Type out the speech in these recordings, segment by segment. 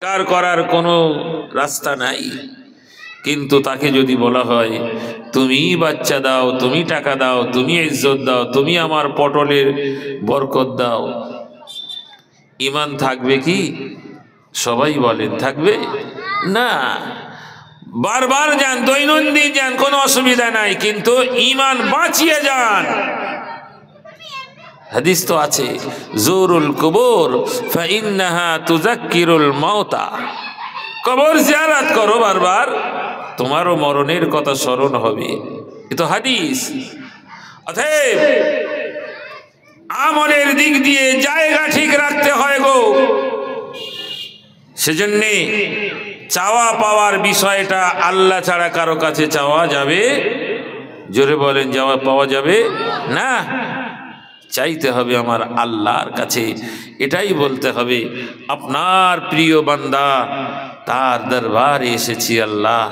করার কোনো রাস্তা নাই। কিন্তু তাকে যদি বলা হয় তুমি বাচ্চা দাও, তুমি টাকা দাও, তুমি ইজ্জত দাও, তুমি আমার পটলের বরকত দাও, ঈমান থাকবে কি? সবাই বলেন থাকবে না। বারবার যান, দৈনন্দিন যান, কোনো অসুবিধা নাই, কিন্তু ঈমান বাঁচিয়ে যান। হাদিস তো আছে, জুরুল কুবুর ফাইন্নাহা তুযাক্কিরুল মাউতা। কবর জিয়ারত করো বারবার, তোমারও মরণের কথা স্মরণ হবে। এ তো হাদিস। অতএব আমলের দিক দিয়ে জায়গা ঠিক রাখতে হয় গো। সেজন্যে চাওয়া পাওয়ার বিষয়টা আল্লাহ ছাড়া কারো কাছে চাওয়া যাবে, জোরে বলেন, যাওয়া পাওয়া যাবে না। চাইতে হবে আমার আল্লাহর কাছে। এটাই বলতে হবে, আপনার প্রিয় বান্দা তার দরবারে এসেছি, আল্লাহ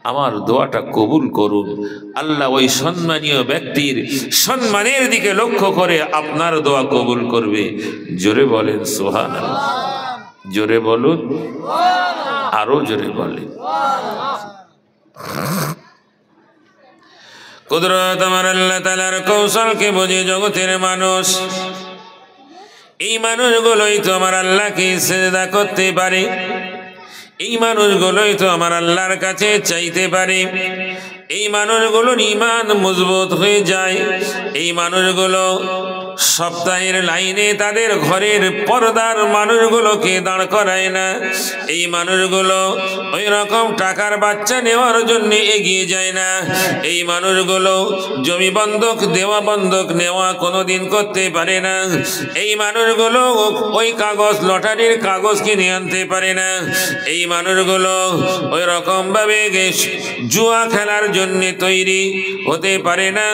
আমার দোয়াটা কবুল করুন। আল্লাহ ওই সম্মানীয় ব্যক্তির সম্মানের দিকে লক্ষ্য করে আপনার দোয়া কবুল করবে। জোরে বলেন সুবহানাল্লাহ, জোরে বলুন, আরো জোরে বলেন। কুদরত আমার আল্লাহ তাআলার কৌশলকে বুঝে জগতের মানুষ, এই মানুষগুলোই তো আমার আল্লাহকে সিজদা করতে পারে, এই মানুষগুলোই তো আমার আল্লাহর কাছে চাইতে পারে, এই মানুষগুলোর ঈমান মজবুত হয়ে যায়। এই মানুষগুলো সপ্তাহের লাইনে তাদের ঘরের পর্দার মানুষগুলোকে দাঁড় করায় না। এই মানুষগুলো ওই রকম টাকার বাচ্চা নেওয়ার জন্য এগিয়ে যায় না। এই মানুষগুলো জমি বন্ধক দেওয়া, বন্ধক নেওয়া কোনোদিন করতে পারে না। এই মানুষগুলো ওই কাগজ, লটারির কাগজ কিনে আনতে পারে না। এই মানুষগুলো ওই রকম ভাবে জুয়া খেলার জন্য তৈরি হতে পারে না।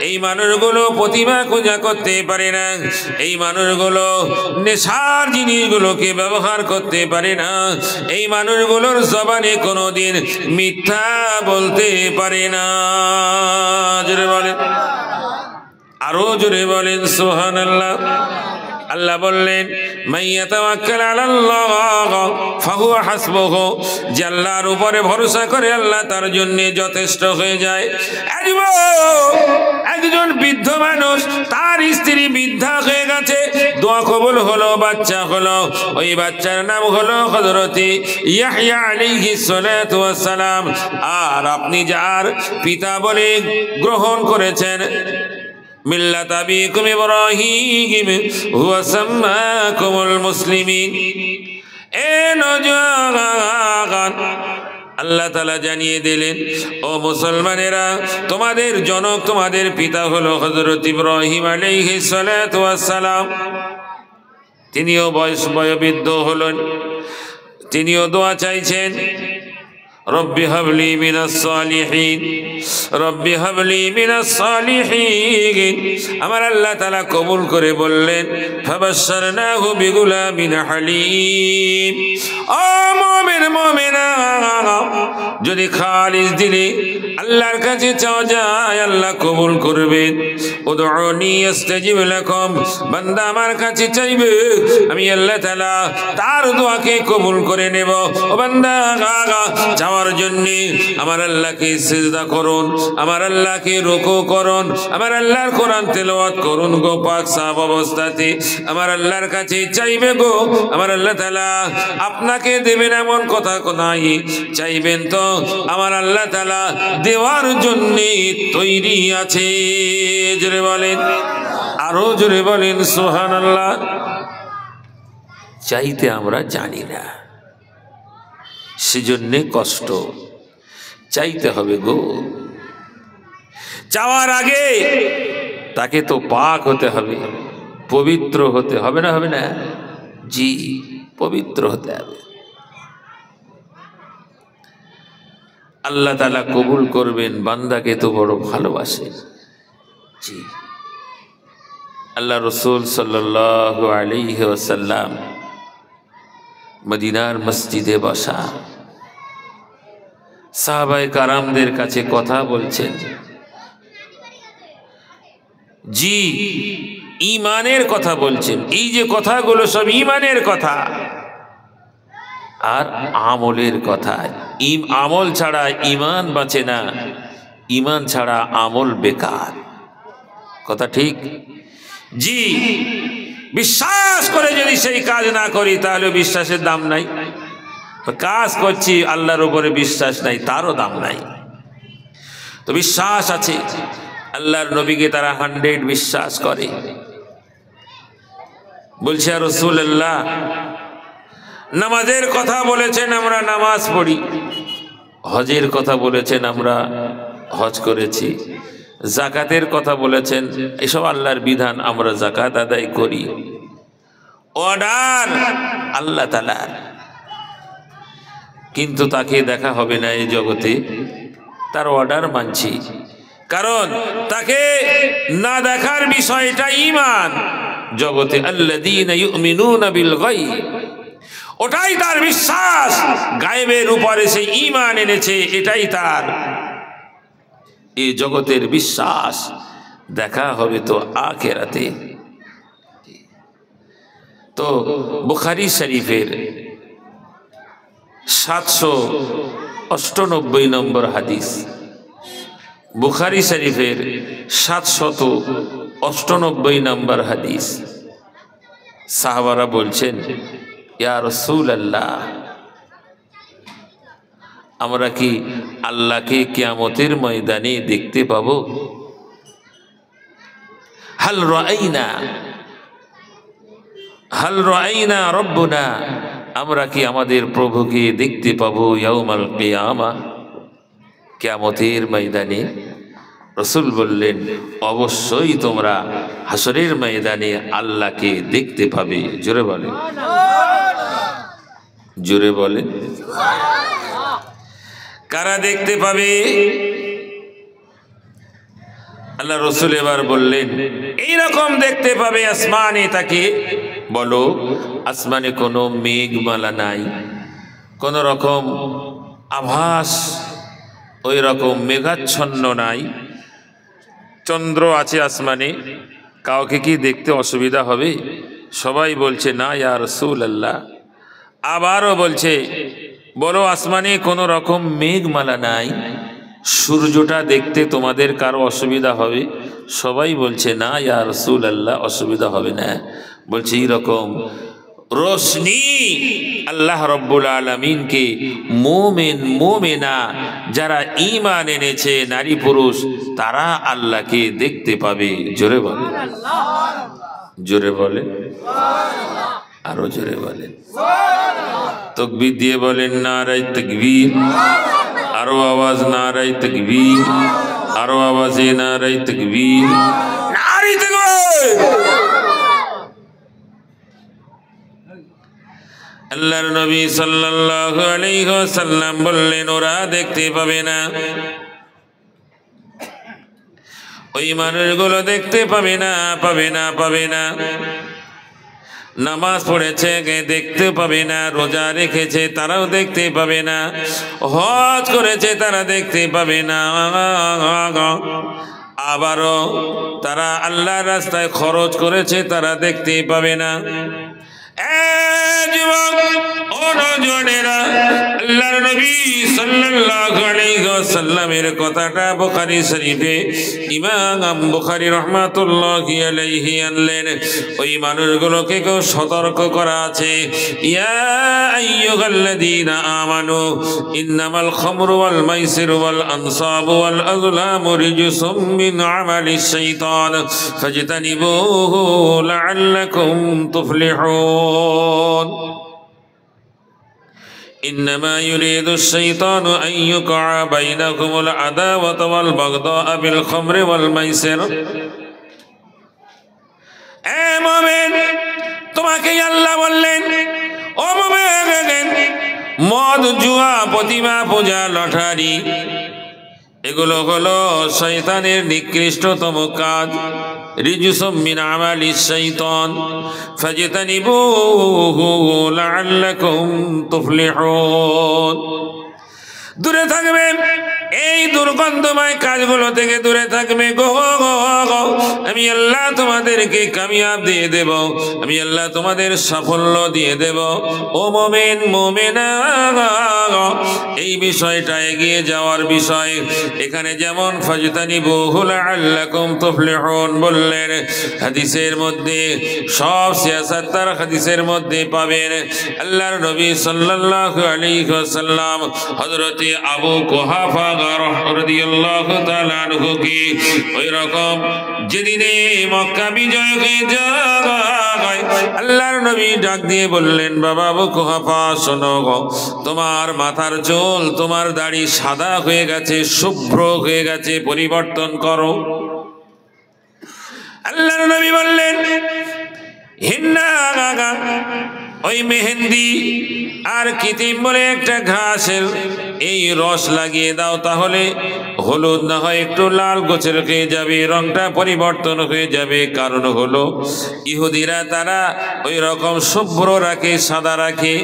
এই মানুষগুলো প্রতিভা খোঁজা করতে পারে না। এই মানুষগুলো নেশার জিনিসগুলোকে ব্যবহার করতে পারে না। এই মানুষগুলোর জবানে কোনোদিন মিথ্যা বলতে পারে না। জোরে বলেন, আরো জোরে বলেন সুবহানাল্লাহ। আল্লাহ বললেন, মাইয়াতাওয়াক্কাল আলাল্লাহ ফাহুয়া হাসবুহু, যে আল্লাহর উপরে ভরসা করে আল্লাহ তার জন্য যথেষ্ট হয়ে যায়। একজন বৃদ্ধ মানুষ, তার স্ত্রী বৃদ্ধা হয়ে গেছে, দোয়া কবুল হলো, বাচ্চা হলো, ওই বাচ্চার নাম হলো হযরত ইয়াহইয়া আলাইহিস সালাতু ওয়াস সালাম। আর আপনি যার পিতা বলে গ্রহণ করেছেন, মিল্লাত আবিকুম ইব্রাহিম হুয়া সাম্মাকুমুল মুসলিমিন, এ নওজওয়ান, আল্লাহ তাআলা জানিয়ে দিলেন, ও মুসলমানেরা, তোমাদের জনক, তোমাদের পিতা হলো হযরত ইব্রাহিম আলাইহিস সালাতু ওয়াস সালাম। তিনিও বয়োবৃদ্ধ হলেন, তিনিও দোয়া চাইছেন, রব্বি হাবলি মিনাস সালিহিন, রব্বি হাবলি মিনাস সালিহিন। আমার আল্লাহ তাআলা কবুল করে বললেন, ফাবাশশারনাহু বিগুলামিন হালিম। ও মুমিন, মুমিনা, যদি খালিস দিলে আল্লাহর কাছে চাওয়া যায়, আল্লাহ কবুল করবেন। উদউনি আস্তাজিব লাকুম, বান্দা আমার কাছে চাইবে, আমি আল্লাহ তাআলা তার দোয়াকে কবুল করে নেব। ও বান্দা, চাওয়ার জন্য আমার আল্লাহকে সিজদা করুন, আমার আল্লাহকে রুকু করুন, আমার আল্লাহর কোরআন তেলাওয়াত করুন গো পাক সাফ অবস্থাতে। আমার আল্লাহর কাছে চাইবে গো, আমার আল্লাহ তাআলা আপনাকে দেবেন এমন কথা নাই। চাইবেন তো আমার আল্লাহ তাআলা দেওয়ার জন্য তৈরি আছে। জোরে বলেন, আরো জোরে বলেন সুবহানাল্লাহ। চাইতে আমরা জানি না, সেজন্যে কষ্ট। চাইতে হবে গো। চাওয়ার আগে তাকে তো পাক হতে হবে, পবিত্র হতে হবে, না হবে না? জি, পবিত্র হতে হবে। আল্লাহ তাআলা কবুল করবেন, বান্দাকে তো বড় ভালোবাসে। জি, আল্লাহ রাসূল সাল্লাল্লাহু আলাইহি ওয়াসাল্লাম মদিনার মসজিদে বসা সাহাবায়ে কারামদের কাছে কথা বলছেন। জি, ঈমানের কথা বলছেন। এই যে কথাগুলো সব ঈমানের কথা। আর আমলের কথা। আমল ছাড়া ইমান বাঁচে না, ইমান ছাড়া আমল বেকার। কথা ঠিক? জি, বিশ্বাস করে যদি সেই কাজ না করি তাহলে বিশ্বাসের দাম নাই। কাজ করছি আল্লাহর উপরে বিশ্বাস নাই, তারও দাম নাই। তো বিশ্বাস আছে, আল্লাহর নবীকে তারা 100 বিশ্বাস করে। বলছে আর রাসূলুল্লাহ, নামাজের কথা বলেছেন আমরা নামাজ পড়ি, হজের কথা বলেছেন আমরা হজ করেছি, জাকাতের কথা বলেছেন, এসব আল্লাহর বিধান, আমরা জাকাত আদায় করি। অর্ডার আল্লাহ তাআলার, কিন্তু তাকে দেখা হবে না এই জগতে, তার অর্ডার মানছি। কারণ তাকে না দেখার বিষয়টা ঈমান। জগতে আল্লাযীনা ইউমিনুনা বিল গায়ব, ওটাই তার বিশ্বাস। গায়েবের উপরে সে ঈমান এনেছে, এটাই তার এই জগতের বিশ্বাস। দেখা হবে তো আখিরাতে। তো বুখারী শরীফের 798 নম্বর হাদিস, বুখারী শরীফের 798 নম্বর হাদিস, সাহাবারা বলছেন, ইয়া রাসূলুল্লাহ, আমরা কি আল্লাহকে কিয়ামতের ময়দানে দেখতে পাবো? হাল রাআইনা রব্বুনা, আমরা কি আমাদের প্রভুকে দেখতে পাবো ইয়াউমাল কিয়ামা, কিয়ামতের ময়দানে? রাসূল বললেন, অবশ্যই তোমরা হাসরের ময়দানে আল্লাহকে দেখতে পাবে। জোরে বলেন, জোরে বলেন। কারা দেখতে পাবে? আল্লাহ রাসূল এবার বললেন, এইরকম দেখতে পাবে আসমানে তাকে। বলো, আসমানে কোনো মেঘমালা নাই, কোন রকম আভাস ওই রকম মেঘাচ্ছন্ন নাই, চন্দ্র আছে আসমানে, কাউকে কি দেখতে অসুবিধা হবে? সবাই বলছে না ইয়া রাসূলুল্লাহ। আবারও বলছে, বলো আসমানে কোনো রকম মেঘমালা নাই, সূর্যটা দেখতে তোমাদের কারো অসুবিধা হবে? সবাই বলছে না ইয়া রাসূলুল্লাহ, অসুবিধা হবে না। বলছে এইরকম রোশনি আল্লাহ রব্বুল আলামিনকে মুমিন মুমিনা যারা ঈমান এনেছে, নারী পুরুষ, তারা আল্লাহকে দেখতে পাবে। জোরে বলে, জোরে বলে, আরো জোরে বলেন, তাকবীর দিয়ে বলেন নারায়ে তাকবীর। আরো আওয়াজ নারায়ে তাকবীর, আরো আওয়াজে নারায়ে তাকবীর, নারায়ে তাকবীর। আল্লাহর নবী সাল্লাল্লাহু আলাইহি ওয়াসাল্লাম বললেন, ওরা দেখতে পাবে না, ওই মানুষগুলো দেখতে পাবে না, পাবে না, পাবে না। নামাজ পড়েছে দেখতে পাবে না, রোজা রেখেছে তারাও দেখতে পাবে না, হজ করেছে তারা দেখতে পাবে না, আবারও তারা আল্লাহর রাস্তায় খরচ করেছে তারা দেখতে পাবে না। আল্লাহর নবী সাল্লাল্লাহু আলাইহি ওয়াসাল্লামের কথাটা বুখারী শরীফে ইমাম বুখারী রাহমাতুল্লাহি আলাইহি আনলেন। ওই মানুষগুলোকে কেউ সতর্ক করা আছে, ইয়া আইয়ুহাল্লাযীনা আমানু ইন্নামাল খামরু ওয়াল মাইসিরু ওয়াল আনসাবু ওয়াল আযলামু রিজসুম মিন আমালিশ শাইতান ফাজতানিবুহু লাআল্লাকুম তুফলিহুন। إنما يريد الشيطان أن يوقع بينكم العداوة والبغضاء بالخمر والميسر। এ মুমিন, তোমাকে আল্লাহ বললেন, ও মুমিন, মদ, জুয়া, প্রতিমা পূজা, লটারি, এগুলো হলো শয়তানের নিকৃষ্টতম কাজ। রিজসুম মিন আমালিশ শাইতান ফাজতানিবুহু লাআল্লাকুম তুফলিহুন। দূরে থাকবেন, এই দুর্গন্ধময় কাজগুলো থেকে দূরে থাকবে গো। আমি আল্লাহ তোমাদেরকে কামিয়াব দিয়ে দেব, আমি আল্লাহ তোমাদের সাফল্য দিয়ে দেব। ও মুমিন মুমিনা, এই বিষয়টা এগিয়ে যাওয়ার বিষয়। এখানে যেমন ফাজতানিবুহু লাআল্লাকুম তুফলিহুন বললেন, হাদিসের মধ্যে সব সিয়াসত তার হাদিসের মধ্যে পাবেন। আল্লাহর নবী সাল্লাল্লাহু আলাইহি ওয়াসাল্লাম হযরত আবু কুহাফা রাদিয়াল্লাহু তাআলা আনহু কি ওই রকম যেদিনে মক্কা বিজয় হয়ে যায়, আল্লাহর নবী ডাক দিয়ে বললেন, বাবা আবু কুহাফা শোনো গো, তোমার মাথার চুল তোমার দাড়ি সাদা হয়ে গেছে, শুভ্র হয়ে গেছে, পরিবর্তন করো। আল্লাহর নবী বললেন, হিন্না ওই মেহেন্দি আর কিতিম বলে একটা ঘাসের এই রস লাগিয়ে দাও, তাহলে হলুদ না হয় একটু লাল গোছের হয়ে যাবে, রংটা পরিবর্তন হয়ে যাবে। কারণ হলো ইহুদিরা তারা ওই রকম শুভ্র রাখে, সাদা রাখে।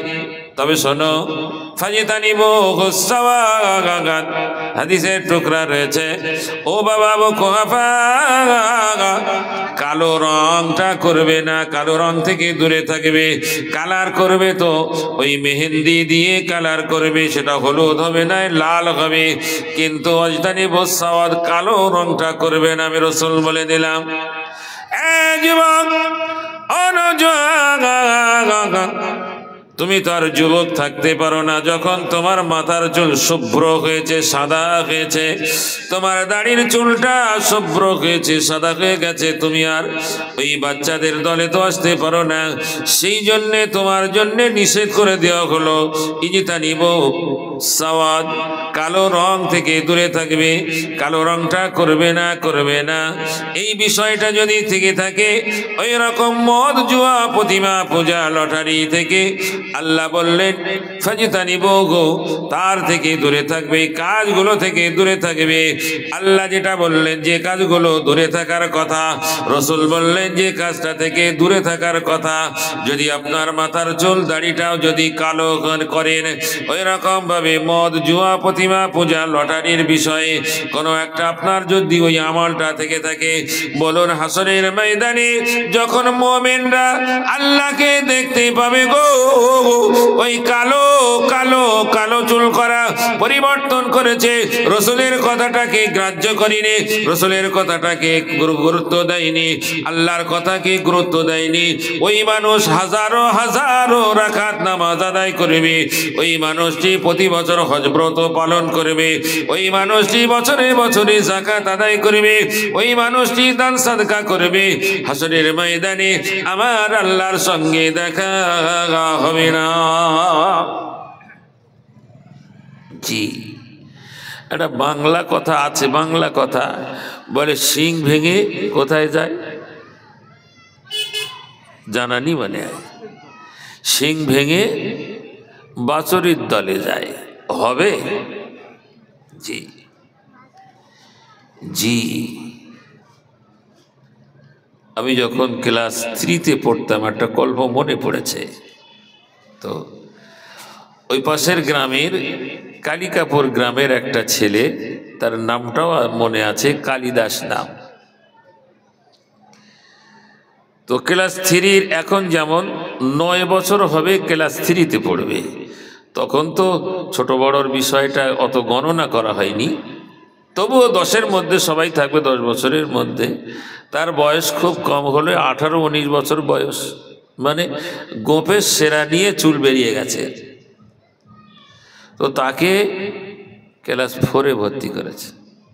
তবে শোনো, ফাজতানিবুহু সাওয়াগাত হাদিসের টুকরা রয়েছে। ও বাবা আবু কুহাফা, কালো রংটা করবে না, কালো রং থেকে দূরে থাকবে। কালার করবে তো ওই মেহেন্দি দিয়ে কালার করবে, সেটা হলুদ হবে না, লাল হবে, কিন্তু ফাজতানিবুহু সাওয়াদ কালো রংটা করবে না। আমি রাসূল বলে দিলাম। যুবক, তুমি তো আর যুবক থাকতে পারো না যখন তোমার মাথার চুল শুভ্র হয়েছে, সাদা হয়েছে, তোমার দাড়ির চুলটা শুভ্র হয়েছে, সাদা হয়ে গেছে, তুমি আর ওই বাচ্চাদের দলে তো আসতে পারো না। সেই জন্যে তোমার জন্যে নিষেধ করে দেওয়া হলো, ইজতানিবু সাওয়াদ, কালো রং থেকে দূরে থাকবে, কালো রংটা করবে না, করবে না। এই বিষয়টা যদি থেকে থাকে, ওই রকম মদ, জুয়া, প্রতিমা পূজা, লটারি থেকে আল্লাহ বললেন ফাজতানিবুহু, তার থেকে দূরে থাকবে, কাজগুলো থেকে দূরে থাকবে। আল্লাহ যেটা বললেন যে কাজগুলো দূরে থাকার কথা, রাসূল বললেন যে কাজটা থেকে দূরে থাকার কথা। যদি আপনার মাথার চুল দাড়িটাও যদি কালো করেন, ওই রকম ভাবে মদ, জুয়া, প্রতিমা পূজা, লটারির বিষয়ে কোনো একটা আপনার যদি ওই আমলটা থেকে থাকে, বলুন হাসরের ময়দানে যখন মুমিনরা আল্লাহকে দেখতে পাবে গো, ওই কালো কালো কালো চুল করা পরিবর্তন করেছে, রাসূলের কথাটাকে গ্রাহ্য করেনি, রাসূলের কথাটাকে গুরুত্ব দেয়নি, আল্লাহর কথাকে গুরুত্ব দেয়নি, ওই মানুষ হাজারো হাজারো রাকাত নামাজ আদায় করবে, ওই মানুষটি প্রতি বছর হজ ব্রত পালন করবে, ওই মানুষটি বছরে বছরে যাকাত আদায় করবে, ওই মানুষটি দান সাদকা করবে, হাসরের ময়দানে আমার আল্লাহর সঙ্গে দেখা হবে না। জি, একটা বাংলা কথা আছে, বাংলা কথা বলে, শিং ভেঙে কোথায় যায় জানানি, মানে শিং ভেঙে বাছুরির দলে যায়, হবে? জি জি, আমি যখন ক্লাস 3-তে পড়তাম একটা গল্প মনে পড়েছে। তো ওই পাশের গ্রামের কালিকাপুর গ্রামের একটা ছেলে, তার নামটাও মনে আছে, কালিদাস নাম। তো ক্লাস 3-র এখন যেমন 9 বছর হবে ক্লাস 3-তে পড়বে, তখন তো ছোট বড়র বিষয়টা অত গণনা করা হয়নি, তবুও 10-এর মধ্যে সবাই থাকবে, 10 বছরের মধ্যে। তার বয়স খুব কম হলে 18-19 বছর বয়স, মানে গোপের সেরা নিয়ে চুল বেরিয়ে গেছে। তো তাকে ক্লাস 4-এ ভর্তি করেছে,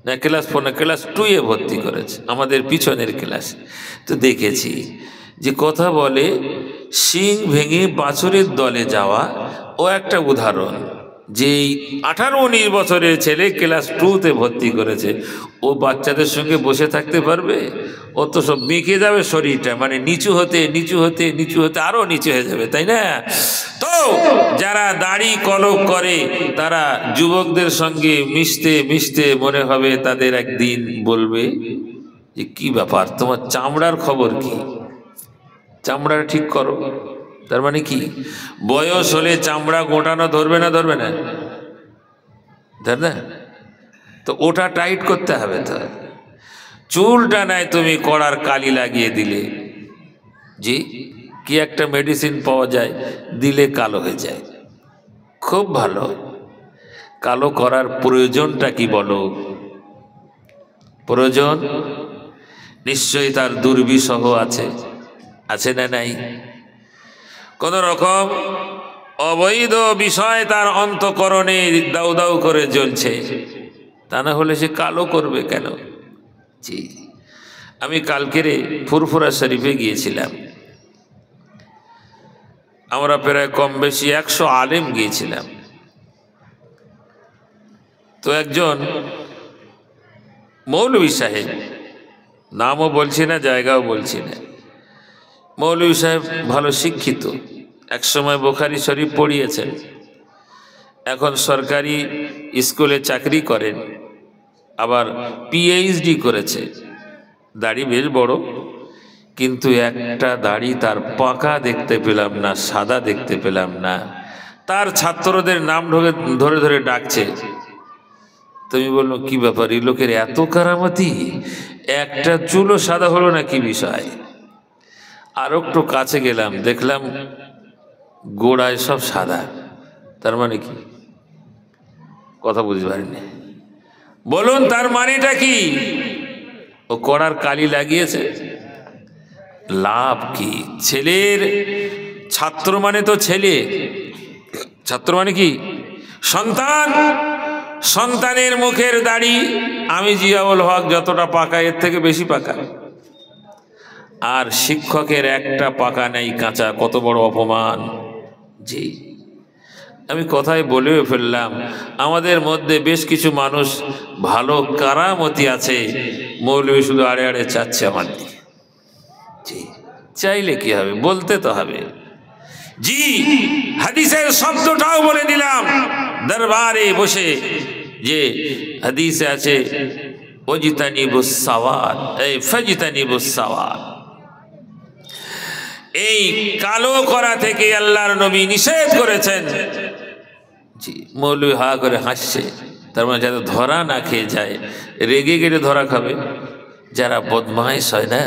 না ক্লাস 4 না, ক্লাস 2-এ ভর্তি করেছে, আমাদের পিছনের ক্লাসে। তো দেখেছি যে কথা বলে শিং ভেঙে বাছুরের দলে যাওয়া, ও একটা উদাহরণ যে 18-19 বছরের ছেলে ক্লাস 2-তে ভর্তি করেছে, ও বাচ্চাদের সঙ্গে বসে থাকতে পারবে? ও তো সব বেঁকে যাবে শরীরটা, মানে নিচু হতে নিচু হতে নিচু হতে আরো নিচু হয়ে যাবে, তাই না? তো যারা দাড়ি কলক করে তারা যুবকদের সঙ্গে মিশতে মিশতে মনে হবে তাদের একদিন বলবে যে কি ব্যাপার, তোমার চামড়ার খবর কি, চামড়াটা ঠিক করো। তার মানে কি, বয়স হলে চামড়া গোটানো ধরবে না, ধরবে না, ধর না? তো ওটা টাইট করতে হবে। তো চুলটা নাই তুমি কড়ার কালি লাগিয়ে দিলে, জি কি একটা মেডিসিন পাওয়া যায়, দিলে কালো হয়ে যায়। খুব ভালো। কালো করার প্রয়োজনটা কি বলো? প্রয়োজন নিশ্চয়ই তার দুর্বিষহ আছে, আছে না নাই? কোন রকম অবৈধ বিষয় তার অন্তঃকরণে দাউ দাউ করে জ্বলছে, তা না হলে সে কালো করবে কেন? জি, আমি কালকেরে ফুরফুরা শরীফে গিয়েছিলাম। আমরা প্রায় কম বেশি 100 আলেম গিয়েছিলাম। তো একজন মৌলভী সাহেব, নামও বলছি না, জায়গাও বলছি না, মৌলভী সাহেব ভালো শিক্ষিত, একসময় বুখারী শরীফ পড়িয়েছেন, এখন সরকারি স্কুলে চাকরি করেন, আবার পিএইচডি করেছে। দাড়ি বেশ বড়, কিন্তু একটা দাড়ি তার পাকা দেখতে পেলাম না, সাদা দেখতে পেলাম না। তার ছাত্রদের নাম ধরে ধরে ডাকছে। তুমি বললো কি ব্যাপার, এই লোকের এত কারামতি, একটা চুলও সাদা হলো না, কি বিষয়? আর একটু কাছে গেলাম, দেখলাম গোড়ায় সব সাদা। তার মানে কি? কথা বুঝতে পারিনি। বলুন তার মানেটা কি? ও কড়ার কালি লাগিয়েছে। লাভ কি? ছেলের ছাত্র মানে তো ছেলে, ছাত্র মানে কি? সন্তান। সন্তানের মুখের দাড়ি আমি জিয়াউল হক যতটা পাকা, এর থেকে বেশি পাকা। আর শিক্ষকের একটা পাকা নেই, কাঁচা। কত বড় অপমান! জি, আমি কথাই বলেও ফেললাম, আমাদের মধ্যে বেশ কিছু মানুষ ভালো কারামতি আছে, মৌলভী শুধু আড়ে আড়ে চাচ্ছে আমার দিকে। জি, চাইলে কি হবে, বলতে তো হবে। জি, হাদিসের শব্দটাও বলে দিলাম দরবারে বসে, যে হাদিসে আছে ওয়াজতানিবুস সাওয়াদ, এই ফাজতানিবুস সাওয়াদ। এই কালো করা থেকে আল্লাহর নবী নিষেধ করেছেন। জি, মৌলভী হা করে হাসছে, তার মানে যাতে ধরা না খেয়ে যায়। রেগে গেলে ধরা খাবে। যারা বদমাইশ হয় না,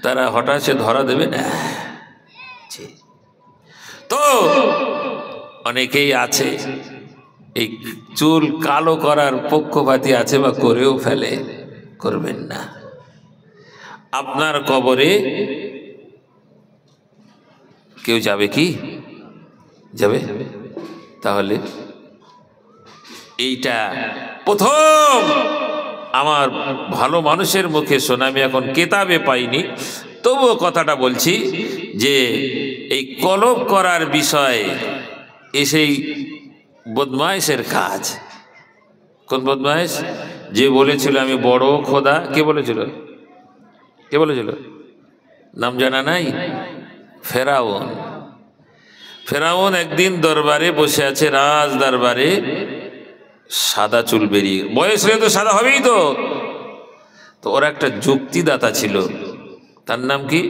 তারা হঠাৎ সে ধরা দেবে না। জি, তো অনেকেই আছে এই চুল কালো করার পক্ষপাতী আছে, বা করেও ফেলে। করবেন না। আপনার কবরে কেউ যাবে কি? যাবে? তাহলে এইটা প্রথম আমার ভালো মানুষের মুখে শোনা, আমি এখন কেতাবে পাইনি, তবুও কথাটা বলছি, যে এই কলব করার বিষয়ে এসেই বদমাইশের কাজ। কোন বদমাইশ? যে বলেছিল আমি বড় খোদা। কে বলেছিল? কে বলেছিল? নাম জানা নাই? ফেরাউন। ফেরাউন একদিন দরবারে বসে আছে, রাজ দরবারে, সাদা চুল বেরিয়ে, বয়স হলে তো সাদা হবেই। তো ওর একটা যুক্তিদাতা ছিল, তার নাম কি?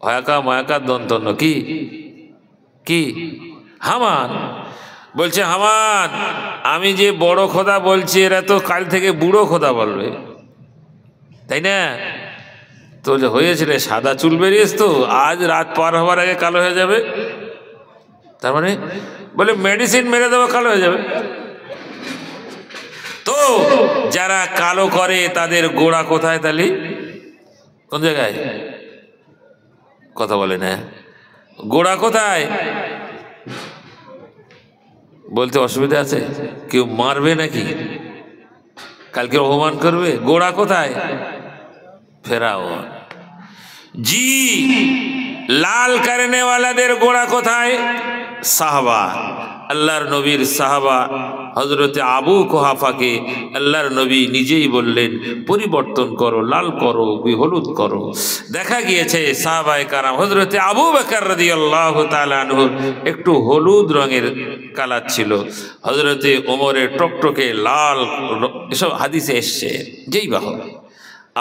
হয়াকা ময়াকা দন্তন্য, কি কি হামান। বলছে, হামান, আমি যে বড় খোদা বলছি, এরা তো কাল থেকে বুড়ো খোদা বলবে, তাই না? তো যে হয়েছিল সাদা চুল বেরিয়েছে, তো আজ রাত পার হওয়ার আগে কালো হয়ে যাবে। তার মানে বলে মেডিসিন মেরে দেবো, কালো হয়ে যাবে। তো যারা কালো করে তাদের গোড়া কোথায়? তাহলে কোন জায়গায়? কথা বলে না, গোড়া কোথায়? বলতে অসুবিধা আছে? কেউ মারবে নাকি? কালকে অপমান করবে? গোড়া কোথায়? ফেরাউন। জি, লাল করনে ওয়ালাদের গোড়া কোথায়? সাহাবা। আল্লাহর নবীর সাহাবা হযরতে আবু কুহাফাকে আল্লাহর নবী নিজেই বললেন, পরিবর্তন করো, লাল করো, হলুদ করো। দেখা গিয়েছে সাহাবায়ে কারাম, হযরতে আবু বকর রাদিয়াল্লাহু তাআলা আনহু একটু হলুদ রঙের কালার ছিল, হযরতে ওমরের টকটকে লাল, এসব হাদিসে এসছে। যেই বা হোক,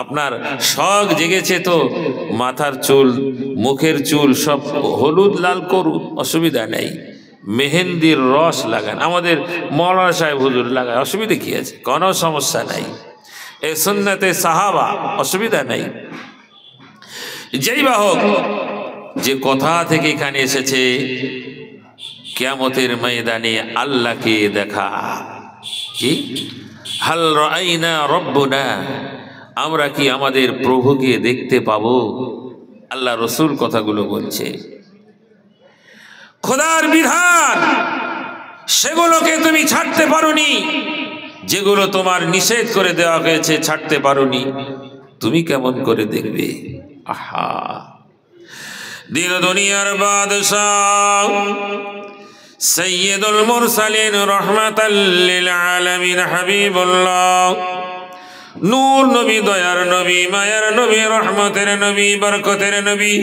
আপনার শখ জেগেছে তো মাথার চুল, মুখের চুল সব হলুদ লাল করুন, অসুবিধা নেই। মেহেন্দির রস লাগান, আমাদের মৌলানা সাহেব হুজুর লাগায়, অসুবিধা কি আছে? কোনো সমস্যা নাই, এ সুন্নতে সাহাবা, অসুবিধা নাই। যেই বা হোক, যে কথা থেকে এখানে এসেছে কিয়ামতের ময়দানে আল্লাহকে দেখা। কি হাল রাআইনা রাব্বুনা, আমরা কি আমাদের প্রভুকে দেখতে পাবো? আল্লাহ রসুল কথাগুলো বলছে। খোদার বিধান সেগুলোকে তুমি ছাড়তে পারোনি, যেগুলো তোমার নিষেধ করে দেওয়া হয়েছে ছাড়তে পারোনি, তুমি কেমন করে দেখবে? আহা, দিন দুনিয়ার বাদশাহ সৈয়দুল মুরসালিন রহমাতাল লিল আলামিন হাবিবুল্লাহ, নূর নবী, দয়ার নবী, মায়ার নবী, রহমতের নবী, বরকতের নবী,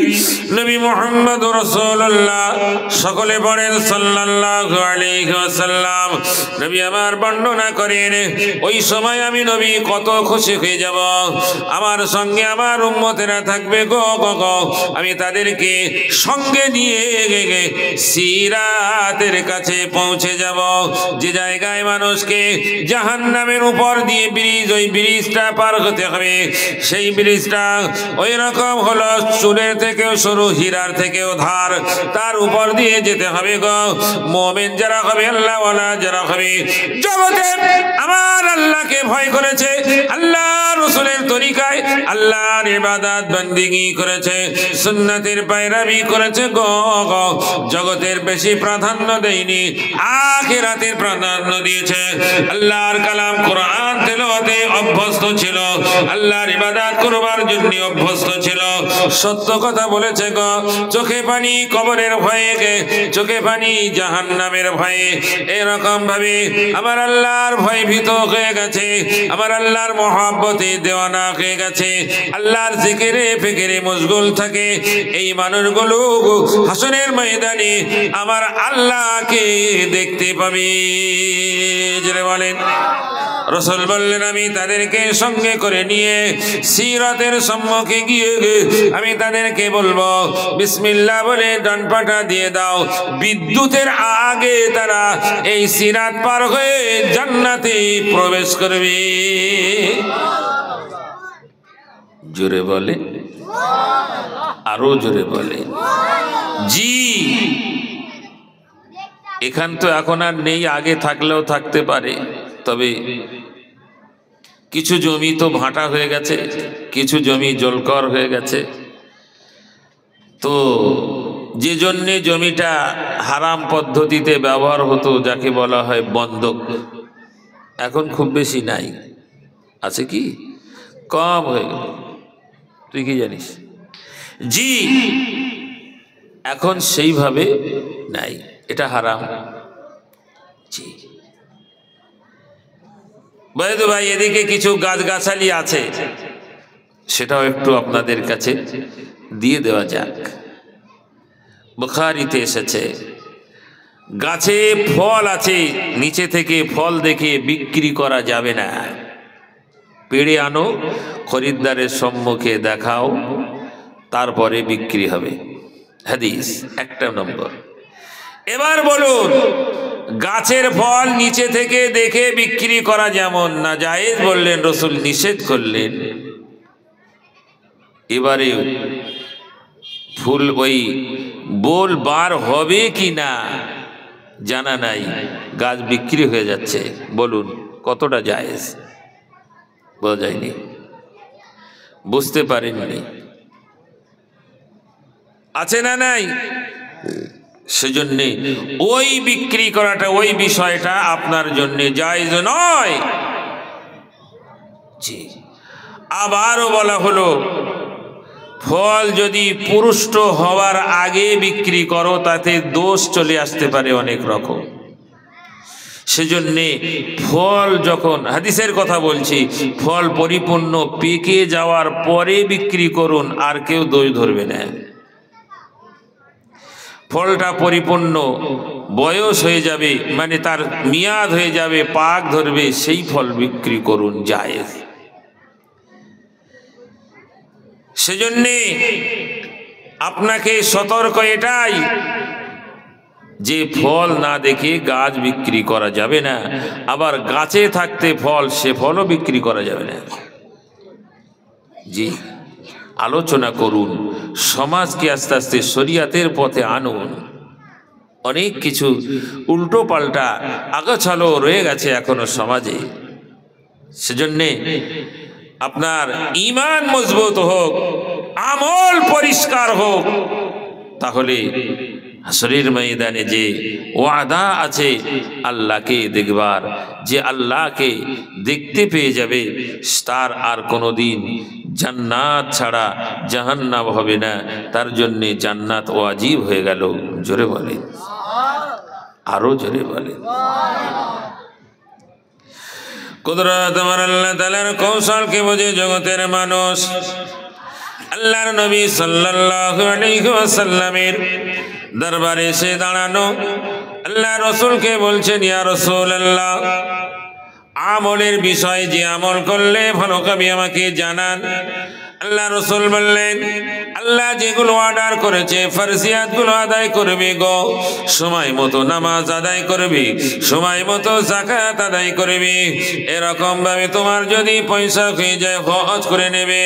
নবী মুহাম্মদ রাসূলুল্লাহ, সকলে পড়েন সাল্লাল্লাহু আলাইহি ওয়াসাল্লাম। নবী আমার বর্ণনা করেন, ওই সময় আমি নবী কত খুশি হয়ে যাব, আমার সঙ্গে আমার উম্মতেরা থাকবে গো গো গো, আমি তাদেরকে সঙ্গে নিয়ে সিরাতের কাছে পৌঁছে যাব, যে জায়গায় মানুষকে জাহান্নামের উপর দিয়ে ব্রিজ, ওই ব্রিজটা পার হতে হবে। সেই ব্রিজটা ওই রকম হলো, চুলের থেকেও সরু, হীরার থেকেও ধার, তার উপর দিয়ে যেতে হবে গো। মুমিন যারা হবে, আল্লাহ ওয়ালা যারা হবে, জগতে আমার আল্লাহকে ভয় করেছে, আল্লাহ রাসূলের তরিকায় আল্লাহর ইবাদত বন্দেগী করেছে, সুন্নতের পায়রাবি করেছে গো গো, জগতের বেশি প্রাধান্য দেয়নি, আখিরাতের প্রাধান্য দিয়েছে। আল্লাহর কালাম কোরআন তেলাওয়াতে অভ্যস্ত ছিল, আল্লাহর ইবাদত করবার জন্য অভ্যস্ত ছিল। সত্য কথা বলেছে গো, চোখে পানি কবরের ভয়ে, চোখে পানি জাহান্নামের ভয়ে, এরকম ভাবে আমার আল্লাহর ভয় ভীত হয়ে গেছে, আমার আল্লাহর মহব্বতে দেওয়ানা হয়ে গেছে, আল্লাহর জিকিরে ফিকিরে মশগুল থাকে। এই মানুষগুলো হাসরের ময়দানে আমার আল্লাহকে দেখতে পাবে। জোরে বলেন। রাসূল বললেন, আমি তাদেরকে সঙ্গে করে নিয়ে সিরাতের সম্মুখে গিয়ে আমি তাদেরকে বলবো, বিসমিল্লাহ বলে ডান পাটা দিয়ে দাও, বিদ্যুতের আগে তারা এই সিরাত পার হয়ে জান্নাতে প্রবেশ করবে। জোরে বলে, আরো জোরে বলে। জি, এখান তো এখন আর নেই, আগে থাকলেও থাকতে পারে, তবে কিছু জমি তো ভাটা হয়ে গেছে, কিছু জমি জলকর হয়ে গেছে। তো যে জন্যে জমিটা হারাম পদ্ধতিতে ব্যবহার হতো, যাকে বলা হয় বন্ধক, এখন খুব বেশি নাই, আছে কি? কম হয়ে গেল। তুই কি জানিস? জি, এখন সেইভাবে নাই, এটা হারাম। জি বৈধ ভাই, এদিকে কিছু গাছগাছালি আছে, সেটাও একটু আপনাদের কাছে দিয়ে দেওয়া যাক। বুখারীতে এসেছে, গাছে ফল আছে, নিচে থেকে ফল দেখে বিক্রি করা যাবে না, পেড়ে আনো, খরিদ্দারের সম্মুখে দেখাও, তারপরে বিক্রি হবে। হাদিস 1 নম্বর। এবার বলুন, গাছের ফল নিচে থেকে দেখে বিক্রি করা যেমন না জায়েজ বললেন, রাসূল নিষেধ করলেন। এবারে ফুল ওই বোল বার হবে কি না জানা নাই, গাছ বিক্রি হয়ে যাচ্ছে, বলুন কতটা জায়েজ? বোঝা যায়নি, বুঝতে পারেননি, আছে না নাই? সেজন্যে ওই বিক্রি করাটা, ওই বিষয়টা আপনার জন্য জায়েজ নয়। জি, আবারও বলা হলো, ফল যদি পুষ্ট হওয়ার আগে বিক্রি করো, তাতে দোষ চলে আসতে পারে অনেক রকম। সেজন্যে ফল যখন, হাদিসের কথা বলছি, ফল পরিপূর্ণ পেকে যাওয়ার পরে বিক্রি করুন, আর কেউ দোষ ধরবে না। ফলটা পরিপূর্ণ বয়স হয়ে যাবে, মানে তার মেয়াদ হয়ে যাবে, পাক ধরবে, সেই ফল বিক্রি করুন, জায়েজ। সেজন্যে আপনাকে সতর্ক এটাই, যে ফল না দেখে গাছ বিক্রি করা যাবে না, আবার গাছে থাকতে ফল সে ফলও বিক্রি করা যাবে না। জি, আলোচনা করুন, সমাজকে আস্তে আস্তে শরিয়াতের পথে আনুন। অনেক কিছু উল্টো পাল্টা আগাছালো রয়ে গেছে এখনো সমাজে। সেজন্যে আপনার ঈমান মজবুত হোক, আমল পরিষ্কার হোক, তাহলে হাসরের ময়দানে যে ওয়াদা আছে আল্লাহকে দেখবার, যে আল্লাহকে দেখতে পেয়ে যাবে, তার আর কোনোদিন জান্নাত ছাড়া জাহান্নাম হবে না, তার জন্যে জান্নাত ওয়াজিব হয়ে গেল। জোরে বলে, আরো জোরে বলে। কুদরত আমার আল্লাহ তাআলার কৌশলকে বোঝে জগতের মানুষ। আল্লাহর নবী সাল্লাল্লাহু আলাইহি ওয়াসাল্লামের দরবারে এসে দাঁড়ানো আল্লাহ রসুলকে বলছেন, ইয়া রাসূলুল্লাহ, আমলের বিষয়ে যে আমল করলে ভালো হবে আমাকে জানান। আল্লাহ রসুল বললেন, আল্লাহ যেগুলো অর্ডার করেছে ফরজিয়াতগুলো আদায় করবি গো, সময় মতো নামাজ আদায় করবি, সময় মতো যাকাত আদায় করবি। এরকম ভাবে তোমার যদি পয়সা হয়ে যায় হজ করে নেবে।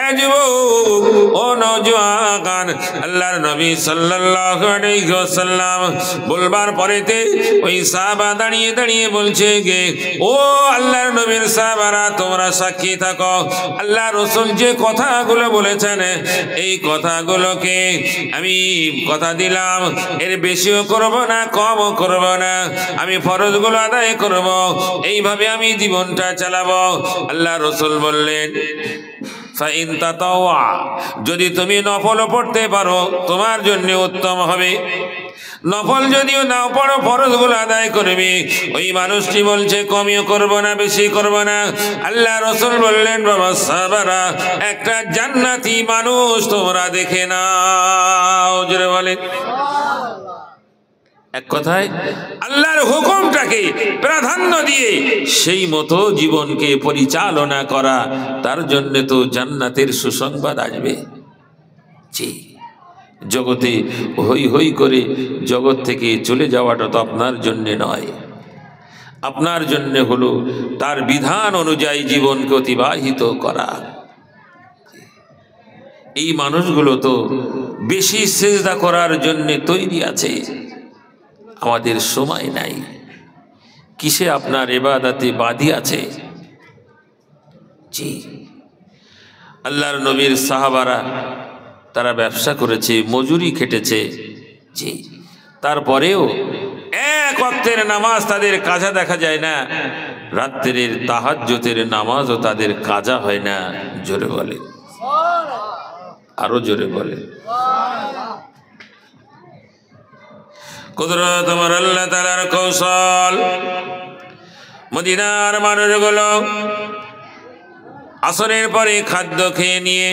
এ যুবক, ও নওজোয়ান, আল্লাহর নবী সাল্লাল্লাহু আলাইহি ওয়াসাল্লাম বলবার পরেতে ওই সাহাবা দাঁড়িয়ে দাঁড়িয়ে বলছে গে, ও আল্লাহর নবীর সাহাবারা, তোমরা সাক্ষী থাকো, আল্লাহ রসুল যে কথাগুলো বলেছেন এই কথাগুলোকে আমি কথা দিলাম, এর বেশিও করব না কমও করব না, আমি ফরজগুলো আদায় করব, এইভাবে আমি জীবনটা চালাবো। আল্লাহ রসুল বললেন, ফাইন তাতাওয়া, যদি তুমি নফলও পড়তে পারো তোমার জন্য উত্তম হবে। নফল যদিও নাও পড়ো, ফরজগুলো আদায় করবি। ওই মানুষটি বলছে কমিও করব না বেশি করব না। আল্লাহ রসুল বললেন, বাবা সাহাবারা, একটা জান্নাতি মানুষ তোমরা দেখে নাও। জোরে বলে, এক কথায় আল্লাহর হুকুমটাকে প্রাধান্য দিয়ে সেই মতো জীবনকে পরিচালনা করা, তার জন্য তো জান্নাতের সুসংবাদ আসবে। জি, জগতে হই হই করে জগৎ থেকে চলে যাওয়াটা তো আপনার জন্যে নয়, আপনার জন্যে হলো তার বিধান অনুযায়ী জীবনকে অতিবাহিত করা। এই মানুষগুলো তো বেশি সিজদা করার জন্যে তৈরি আছে, আমাদের সময় নাই। কিসে আপনার ইবাদতে বাদি আছে? জি, আল্লাহর নবীর সাহাবারা তারা ব্যবসা করেছে, মজুরি খেটেছে। জি, তারপরেও এক ওয়াক্তের নামাজ তাদের কাজা দেখা যায় না, রাত্রের তাহাজ্জুদের নামাজও তাদের কাজা হয় না। জোরে বলে, আরো জোরে বলে। কুদরত আমার আল্লাহ তাআলার কৌশল। মদিনার মানুষগুলো আসরের পরে খাদ্য খেয়ে নিয়ে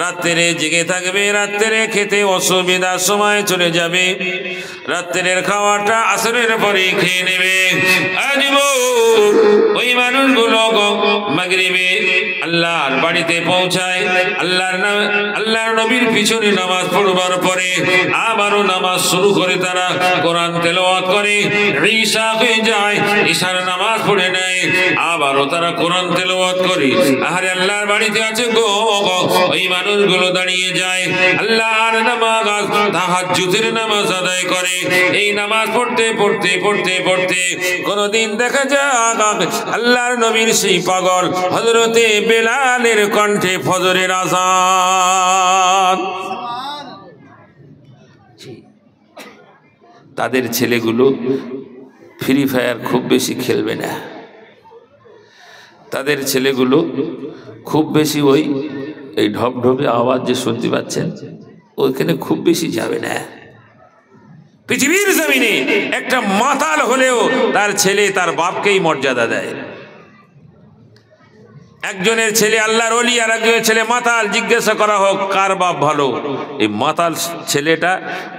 রাত্রে জেগে থাকবে, রাত্রে খেতে অসুবিধা, সময় চলে যাবে, রাত্রের খাওয়াটা আসরের পরে খেয়ে নেবে। ওই মানুষগুলো মাগরিবে আল্লাহর বাড়িতে পৌঁছায়, আল্লাহর নবীর পিছনে নামাজ পড়বার পরে আবারও নামাজ শুরু করে, তারা কোরআন তেলাওয়াত করে। ঈশা হয়ে যায়, ঈশার নামাজ পড়ে নেয়, আবারও তারা কোরআন তেলাওয়াত করে। আরে আল্লাহর বাড়িতে আছে গো, ওই মানুষগুলো দাঁড়িয়ে যায়, আল্লাহর নামাজ, তাহাজ্জুদের নামাজ আদায় করে। এই নামাজ পড়তে পড়তে পড়তে পড়তে কোনদিন দেখা যায় আল্লাহর নবীর সেই পাগল হযরতে বেলালের কণ্ঠে ফজরের আযান। তাদের ছেলেগুলো ফ্রি ফায়ার খুব বেশি খেলবে না, তাদের ছেলেগুলো খুব বেশি ওই এই ঢপঢপে আওয়াজ যে শুনতে পাচ্ছেন ওইখানে খুব বেশি যাবে না। পৃথিবীর জমিনে একটা মাতাল হলেও তার ছেলে তার বাপকেই মর্যাদা দেয়। একজনের ছেলে আল্লাহর ওলি আর একজনের ছেলে মাতাল, জিজ্ঞাসা করা হোক কার বাপ ভালো, এই মাতাল ছেলেটা,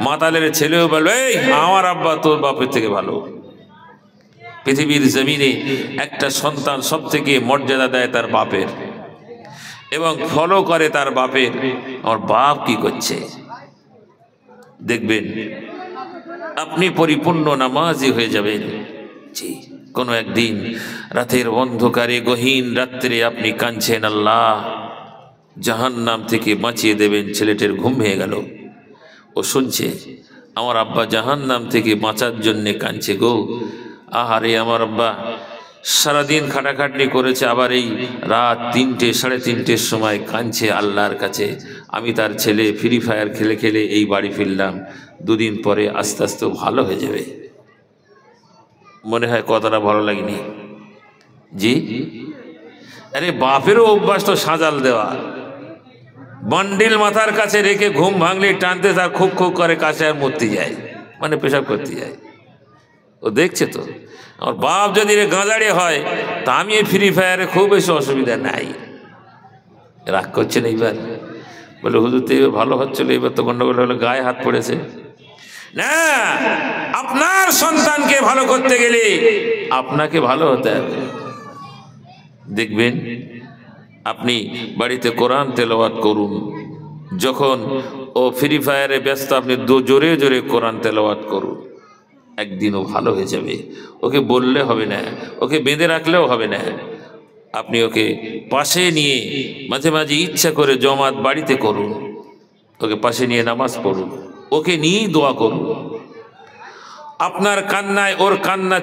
মাতালের ছেলেও বলবে এই আমার আব্বা তোর বাপের থেকে ভালো। পৃথিবীর জমিনে একটা সন্তান সব থেকে মর্যাদা দেয় তার বাপের এবং ফলো করে তার বাপের। আমার বাপ কি করছে দেখবেন, আপনি পরিপূর্ণ নামাজি হয়ে যাবেন। জি, কোনো একদিন রাতের অন্ধকারে গহীন রাত্রে আপনি কাঁদছেন, আল্লাহ জাহান্নাম থেকে বাঁচিয়ে দেবেন। ছেলেটির ঘুম ভেঙে গেল, ও শুনছে আমার আব্বা জাহান্নাম থেকে বাঁচার জন্যে কাঁদছে গো। আহারে আমার আব্বা সারাদিন খাটাখাটনি করেছে, আবার এই রাত 3টে 3:30-র সময় কাঁদছে আল্লাহর কাছে। আমি তার ছেলে ফ্রি ফায়ার খেলে খেলে এই বাড়ি ফিরলাম, 2 দিন পরে আস্তে আস্তে ভালো হয়ে যাবে। মনে হয় কথাটা ভালো লাগেনি? জি, আরে বাপেরও অভ্যাস তো সাজাল দেওয়া। বান্ডিল মাথার কাছে রেখে ঘুম ভাঙলে টানতে তার খুব খুব করে কাছে আর মরতে যায়, মানে পেশাব করতে যায়। ও দেখছে তো, আমার বাপ যদি গাঁজাড়ে হয় তা আমি এই ফ্রি ফায়ারে খুব বেশি অসুবিধা নাই। রাগ করছেন এইবার? বলে হুজুর তো এবার ভালো হচ্ছিল, এবার তো গন্ডগোল হলো, গায়ে হাত পড়েছে। না, আপনার সন্তানকে ভালো করতে গেলে আপনাকে ভালো হতে হবে। দেখবেন আপনি বাড়িতে কোরআন তেলাওয়াত করুন, যখন ও ফ্রি ফায়ারে ব্যস্ত আপনি জোরে জোরে কোরআন তেলাওয়াত করুন, একদিন ও ভালো হয়ে যাবে। ওকে বললে হবে না, ওকে বেঁধে রাখলেও হবে না। আপনি ওকে পাশে নিয়ে মাঝে মাঝে ইচ্ছা করে জমাত বাড়িতে করুন, ওকে পাশে নিয়ে নামাজ পড়ুন, ওকে নিয়েই দোয়া করুন। আপনার কান্নায় ওর কান্না,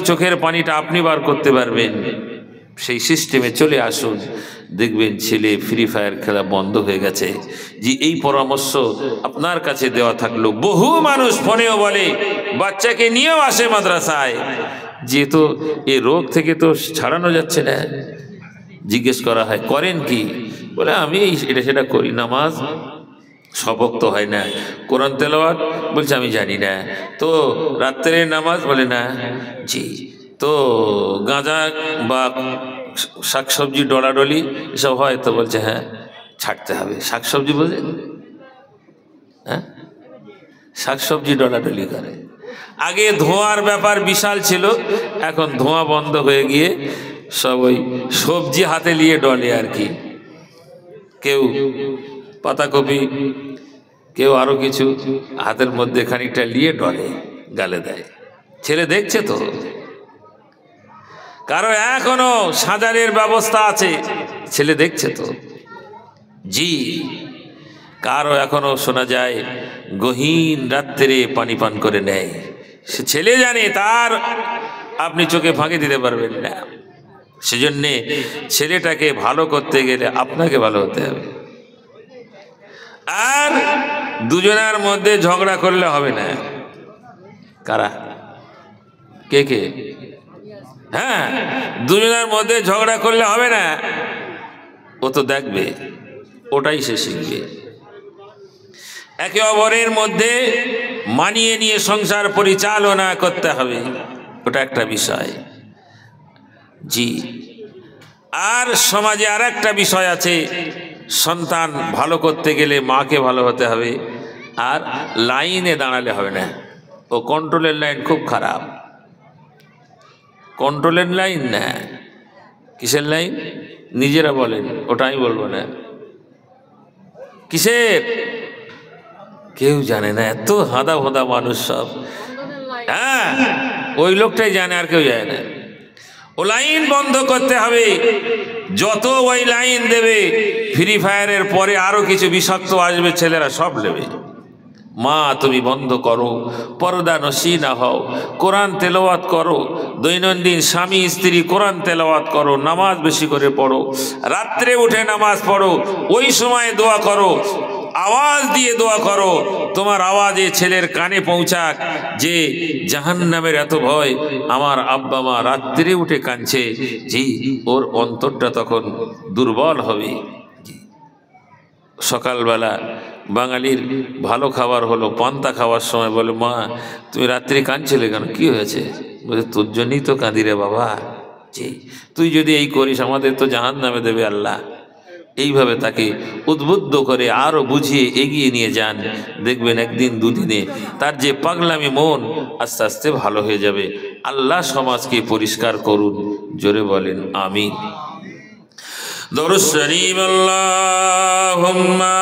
চোখের পানিটা আপনি বার করতে পারবেন। সেই সিস্টেমে চলে আসুন, দেখবেন ছেলে ফ্রি ফায়ার খেলা বন্ধ হয়ে গেছে। যে এই পরামর্শ আপনার কাছে দেওয়া থাকলো। বহু মানুষ ফোনেও বলে, বাচ্চাকে নিয়েও আসে মাদ্রাসায়, যেহেতু এই রোগ থেকে তো ছাড়ানো যাচ্ছে না। জিজ্ঞেস করা হয় করেন কি? বলে আমি এটা সেটা করি, নামাজ সবক তো হয় না, কোরআন তেলাওয়াত বলছে আমি জানি না, তো রাত্রের নামাজ বলে না। জি, তো গাঁজা বা শাকসবজি ডলাডলি এসব হয় তো বলছে হ্যাঁ ছাড়তে হবে। শাকসবজি বোঝেন? হ্যাঁ, শাকসবজি ডলাডলি করে। আগে ধোঁয়ার ব্যাপার বিশাল ছিল, এখন ধোঁয়া বন্ধ হয়ে গিয়ে সব ওই সবজি হাতে নিয়ে ডলে আর কি। কেউ পাতাকপি, কেউ আরো কিছু হাতের মধ্যে খানিকটা নিয়ে ডলে, গালে দেয়। ছেলে দেখছে তো। কারো এখনো সাজারের ব্যবস্থা আছে, ছেলে দেখছে তো। জি, কারো এখনো শোনা যায় গহীন রাত্রে পানি পান করে নেয়। সে ছেলে জানে তার আপনি চোখে ফাঁকি দিতে পারবেন না। সেজন্যে ছেলেটাকে ভালো করতে গেলে আপনাকে ভালো হতে হবে। আর দুজনের মধ্যে ঝগড়া করলে হবে না। কারা? কে কে? হ্যাঁ, দুজনের মধ্যে ঝগড়া করলে হবে না। ও তো দেখবে, ওটাই সে শিখবে। একে অপরের মধ্যে মানিয়ে নিয়ে সংসার পরিচালনা করতে হবে, ওটা একটা বিষয়। জি, আর সমাজে আর একটা বিষয় আছে, সন্তান ভালো করতে গেলে মাকে ভালো হতে হবে, আর লাইনে দাঁড়ালে হবে না। ও কন্ট্রোলের লাইন খুব খারাপ। কন্ট্রোলের লাইন না, কিসের লাইন নিজেরা বলেন, ওটা আমি বলবো না। কিসের কেউ জানে না, এত হাদা হোদা মানুষ সব। হ্যাঁ, ওই লোকটাই জানে, আর কেউ জানে না। ও লাইন বন্ধ করতে হবে। যত ওই লাইন দেবে, ফ্রি ফায়ারের পরে আরো কিছু বিষাক্ত আসবে, ছেলেরা সব নেবে। মা তুমি বন্ধ করো, পর্দা নসি না হও, কোরআন তেলাওয়াত করো, দৈনন্দিন স্বামী স্ত্রী কোরআন তেলাওয়াত করো, নামাজ বেশি করে পড়ো, রাত্রে উঠে নামাজ পড়ো, ওই সময় দোয়া করো, আওয়াজ দিয়ে দোয়া করো, তোমার আওয়াজে ছেলের কানে পৌঁছাক যে জাহান্নামের এত ভয়, আমার আব্বা মা রাত্রে উঠে কাঁদছে। জি, ওর অন্তরটা তখন দুর্বল হবে। সকালবেলা বাঙালির ভালো খাবার হলো, পান্তা খাওয়ার সময় বলে, মা তুমি রাত্রে কাঁদছিলে কেন, কি হয়েছে? বলে তোর জন্যই তো কাঁদি রে বাবা। জি, তুই যদি এই করিস আমাদের তো জাহান্নামে দেবে আল্লাহ। এইভাবে তাকে উদ্বুদ্ধ করে আরো বুঝিয়ে এগিয়ে নিয়ে যান। দেখবেন একদিন দুদিনে তার যে পাগলামি মন আস্তে আস্তে ভালো হয়ে যাবে। আল্লাহ সমাজকে পরিষ্কার করুন, জোরে বলেন আমিন। দরুদ শরীফ। আল্লাহুম্মা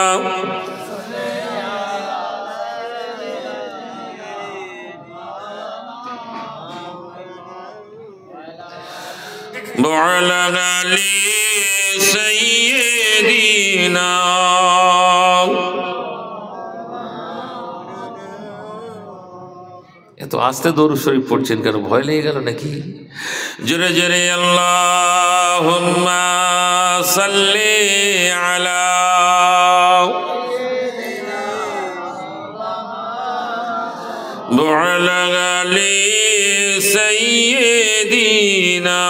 بلغ لي سيدنا এত আস্তে দরুদ শরীফ পড়ছেন কেন? ভয় লেগে গেল নাকি? জোরে জোরে আল্লাহুম্মা সাল্লি আলা بلغ لي سيدنا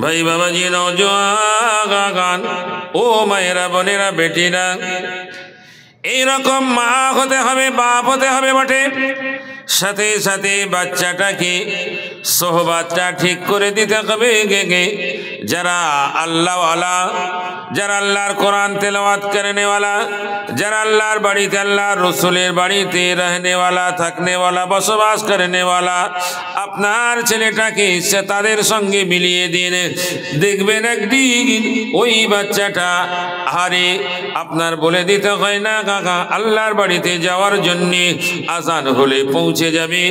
ভাই বাবাজি নওজোয়ান ও মায়েরা বোনেরা বেটিরা, এইরকম মা হতে হবে, বাপ হতে হবে বটে, সাথে সাথে বাচ্চাটাকে সোহবাতটা ঠিক করে দিতে হবে। যারা আল্লাহওয়ালা, যারা আল্লাহর কোরআন তেলাওয়াত করেনেওয়ালা, যারা আল্লাহর বাড়িতে, আল্লাহর রসুলের বাড়িতে রহনেওয়ালা, থাকনেওয়ালা, বসবাস করেনেওয়ালা, আপনার ছেলেটাকে সে তাদের সঙ্গে মিলিয়ে দিন। দেখবেন একদিন ওই বাচ্চাটা আরে আপনার বলে দিতে হয় না কাকা আল্লাহর বাড়িতে যাওয়ার জন্যে আজান হলে পৌঁছে যাবে,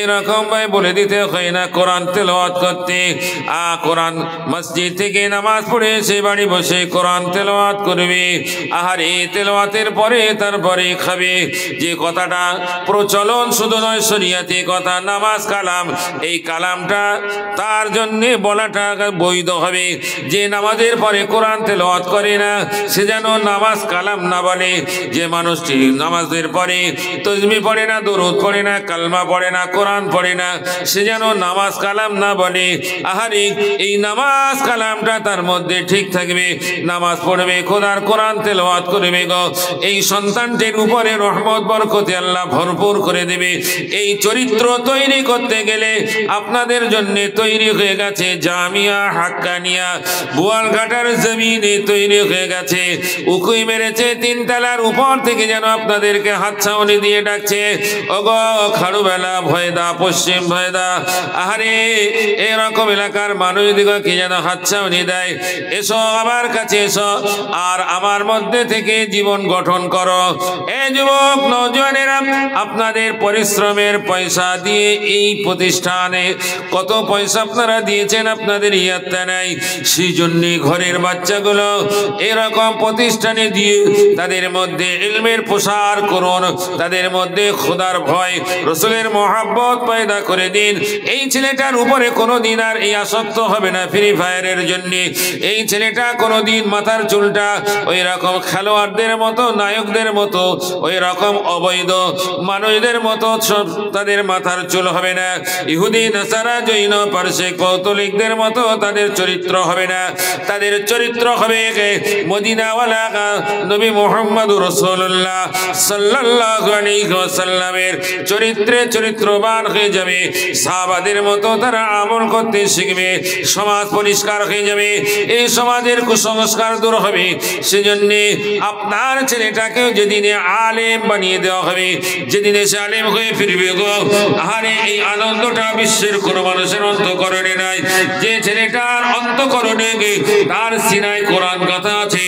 এরকম ভাবে বলে দিতে হয় না কোরআন তেলাওয়াত করতে। কোরআন মসজিদ থেকে নামাজ পড়ে সে বাড়ি বসে কোরআন তেলাওয়াত করবে। আহারে তেলাওয়াতের পরে তারপরে খাবে। যে কথাটা প্রচলন শুধু নয়, শরিয়াতে কথা নামাজ কালাম, এই কালামটা তার জন্যে বলাটা বৈধ হবে। যে নামাজের পরে কোরআন তেলাওয়াত করে না সে যেন নামাজ কালাম না বলে। যে মানুষটি নামাজের পরে তসবিহ পড়ে না, দরুদ পড়ে না, কালমা পড়ে না, কোরআন পড়ে না, সে যেন নামাজ কালাম না বলে। আহারে এই নামাজ কালামটা তার মধ্যে ঠিক থাকবে, নামাজ পড়বে, খোদার কোরআন তেলাওয়াত করবে গো, এই সন্তানটির উপরে রহমত বরকতে আল্লাহ ভরপুর করে দেবে। এই চরিত্র তৈরি করতে গেলে আপনাদের জন্য তৈরি হয়ে গেছে জামিয়া হাক্কানিয়া, বোয়ালঘাটার জমিনে তৈরি হয়ে গেছে। উকুই মেরেছে তিনতলার উপর থেকে যেন আপনাদেরকে হাতছাউনি দিয়ে ডাকছে, ওগো খাড়ুবেলা ভয়দা, পশ্চিম ভয়দা। আহারে এরকম এলাকার মানুষদিগকে যেন হাতছাউনি দেয়, এসো আমার কাছে এসো, আর আমার মধ্যে থেকে জীবন গঠন করো। এ যুবক নওজোয়ানেরা, আপনাদের পরিশ্রমের পয়সা দিয়ে এই প্রতিষ্ঠানে কত পয়সা আপনারা দিয়েছেন আপনাদের ইয়াত্তা নাই। সেই জন্যে ঘরের বাচ্চাগুলো এরকম প্রতিষ্ঠানে দিয়ে তাদের মধ্যে ইলমের প্রসার করুন, তাদের মধ্যে খোদার ভয়, রসুলের মহাব্বত পয়দা করে দিন। এই ছেলেটার উপরে কোনোদিন আর এই আসক্ত হবে না ফ্রি ফায়ারের জন্যে। এই ছেলেটা কোনোদিন মাথার চুলটা ওই রকম খেলোয়াড়দের মতো, নায়কদের মতো, ওই রকম অবৈধ মানুষদের মতো তাদের মাথার চুল হবে না। ইহুদি নাসারা জৈন পারসে কৌতলিকদের মতো তাদের চরিত্র হবে না। তাদের চরিত্র হবে মদিনাওয়ালা নবী মুহাম্মদুর রাসূলুল্লাহ সাল্লাল্লাহু আলাইহি ওয়াসাল্লামের চরিত্রে চরিত্রবান হয়ে যাবে। সাহাবাদের মতো তারা আমল করতে শিখবে, সমাজ পরিষ্কার হয়ে যাবে, এই সমাজের কুসংস্কার দূর হবে। সেজন্যে আপনার ছেলেটাকেও যেদিনে আলেম বানিয়ে দেওয়া হবে, যেদিনে সে আলেম হয়ে ফিরবে গো, আরে এই আনন্দটা বিশ্বের কোনো মানুষের অন্তঃকরণে নাই। যে ছেলেটার অন্তঃকরণে তার সিনায় কোরআন কথা আছে,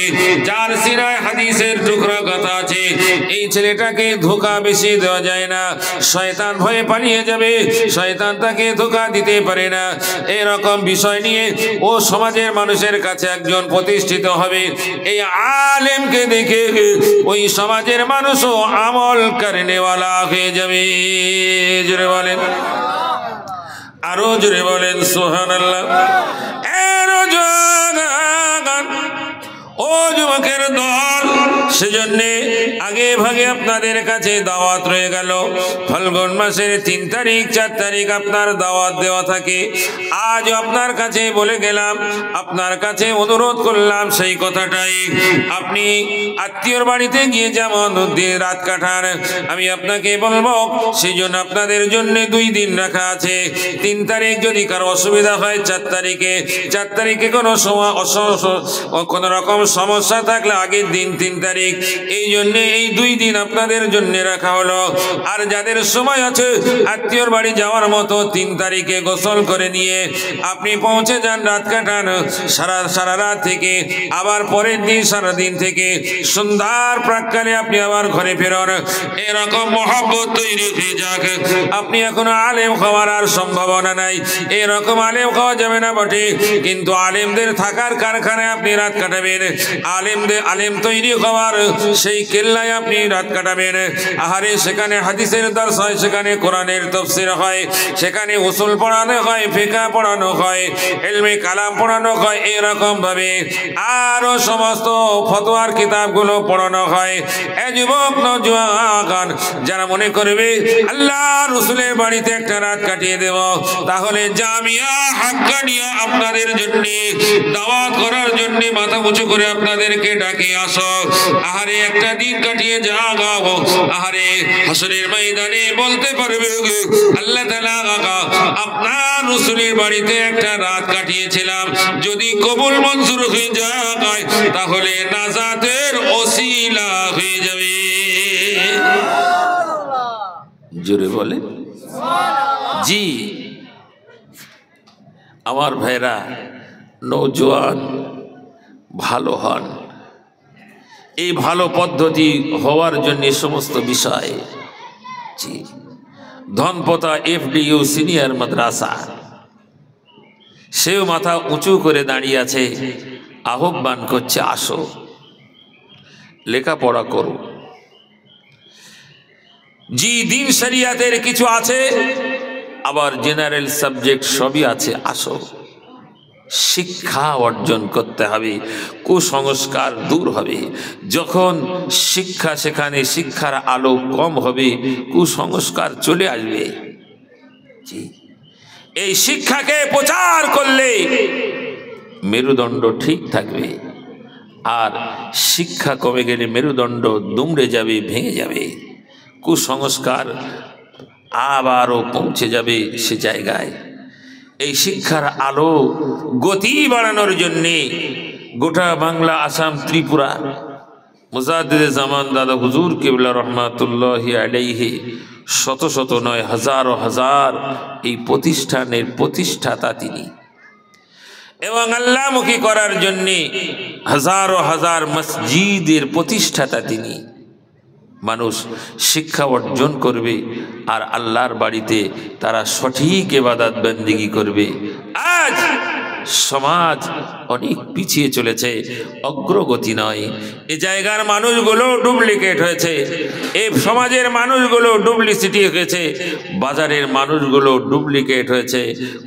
যার সিনায় হাদিসের টুকরা কথা আছে, এই ছেলেটাকে ধোঁকা বেশি দেওয়া যায় না। শয়তান ভয়ে পালিয়ে যাবে, শয়তান তাকে ধোঁকা দিতে পারে না। এরকম বিষয় নিয়ে ও সমাজের মানুষের কাছে একজন প্রতিষ্ঠিত হবে। এই আলেমকে দেখে ওই সমাজের মানুষও আমল করেনেওয়ালা হয়ে যাবে। জোরে বলেন, আরো জোরে বলেন সুবহানাল্লাহ। ও যুবকের দল, সেজন্যে আগে ভাগে আপনাদের কাছে দাওয়াত রয়ে গেল। ফাল্গুন মাসের 3 তারিখ 4 তারিখ আপনার দাওয়াত দেওয়া থাকে। আজ আপনার কাছে বলে গেলাম, আপনার কাছে অনুরোধ করলাম সেই কথাটাই। আপনি আত্মীয়র বাড়িতে গিয়ে যেমন রাত কাটান, আমি আপনাকে বলবো সেই জন্য আপনাদের জন্য 2 দিন রাখা আছে। 3 তারিখ যদি কারো অসুবিধা হয় 4 তারিখে কোনো সময় কোনো রকম সমস্যা থাকলে আগের দিন 3 তারিখ, এই জন্যে এই 2 দিন আপনাদের জন্য রাখা হলো। আর যাদের সময় আছে আত্মীয়র বাড়ি যাওয়ার মতো 3 তারিখে গোসল করে নিয়ে আপনি পৌঁছে যান, রাত কাটান, সারা রাত থেকে আবার পরের দিন সারাদিন থেকে সন্ধ্যার প্রাক্কালে আপনি আবার ঘরে ফেরন। এরকম মহব্বত তৈরি হয়ে যাক। আপনি এখনো আলেম হওয়ার আর সম্ভাবনা নাই, এরকম আলেম হওয়া যাবে না বটে, কিন্তু আলেমদের থাকার কারখানায় আপনি রাত কাটাবেন, আলেম তৈরি হওয়ার সেই কেল্লায় আপনি রাত কাটাবেন। আহারে সেখানে হাদিসের দর্শ হয়, সেখানে কোরআনের তাফসীর হয়, সেখানে উসুল পড়ানো হয়, ফিকহ পড়ানো হয়, ইলমে কালাম পড়ানো হয়, এরকম ভাবে আরো সমস্ত ফতোয়ার কিতাবগুলো পড়ানো হয়। এ যুবক নওজোয়ান যারা মনে করবে আল্লাহ রাসূলের বাড়িতে একটা রাত কাটিয়ে দেব, তাহলে জামিয়া হাক্কানিয়া আপনাদের জন্য দাওয়াত করার জন্য মাথা উঁচু করে আপনাদেরকে ডাকে আসো। আহারে একটা দিন কাটিয়ে যাও, আহারে হাসরের ময়দানে বলতে পারবে আল্লাহ তাআলা আপনার রাসূলের বাড়িতে একটা রাত কাটিয়েছিলাম, যদি কবুল মঞ্জুর হয়ে যায় তাহলে নাজাতের ওসিলা হয়ে যাবে। জোরে বলে জি। আমার ভাইরা নওজোয়ান ভালো হন, এই ভালো পদ্ধতি হওয়ার জন্য সমস্ত বিষয় জি। ধনপতা FDU সিনিয়র মাদ্রাসা সেও মাথা উঁচু করে দাঁড়িয়ে আছে, আহ্বান করছে আসো লেখাপড়া করো। জি দিন শরিয়াতের কিছু আছে, আবার জেনারেল সাবজেক্ট সবই আছে, আসো শিক্ষা অর্জন করতে হবে, কুসংস্কার দূর হবে। যখন শিক্ষা, সেখানে শিক্ষার আলো কম হবে, কুসংস্কার চলে আসবে। জি এই শিক্ষাকে প্রচার করলে মেরুদণ্ড ঠিক থাকবে, আর শিক্ষা কমে গেলে মেরুদণ্ড দুমড়ে যাবে, ভেঙে যাবে, কুসংস্কার আবারও পৌঁছে যাবে সে জায়গায়। এই শিক্ষার আলো গতি বাড়ানোর জন্যে গোটা বাংলা, আসাম, ত্রিপুরা মুজাদ্দিদে জামান দাদা হুজুর কিবলা রহমাতুল্লাহি আলাইহি শত শত নয় হাজার হাজার এই প্রতিষ্ঠানের প্রতিষ্ঠাতা তিনি, এবং আল্লাহমুখী করার জন্যে হাজার হাজার মসজিদের প্রতিষ্ঠাতা তিনি। মানুষ শিক্ষা অর্জন করবে আর আল্লাহর বাড়িতে তারা সঠিক ইবাদত বন্দেগী করবে। আজ সমাজ অনেক পিছিয়ে চলেছে, অগ্রগতি নয়। এই জায়গার মানুষগুলো ডুপ্লিকেট হয়েছে, এই সমাজের মানুষগুলো ডুপ্লিসিটি হয়েছে, বাজারের মানুষগুলো ডুপ্লিকেট হয়েছে,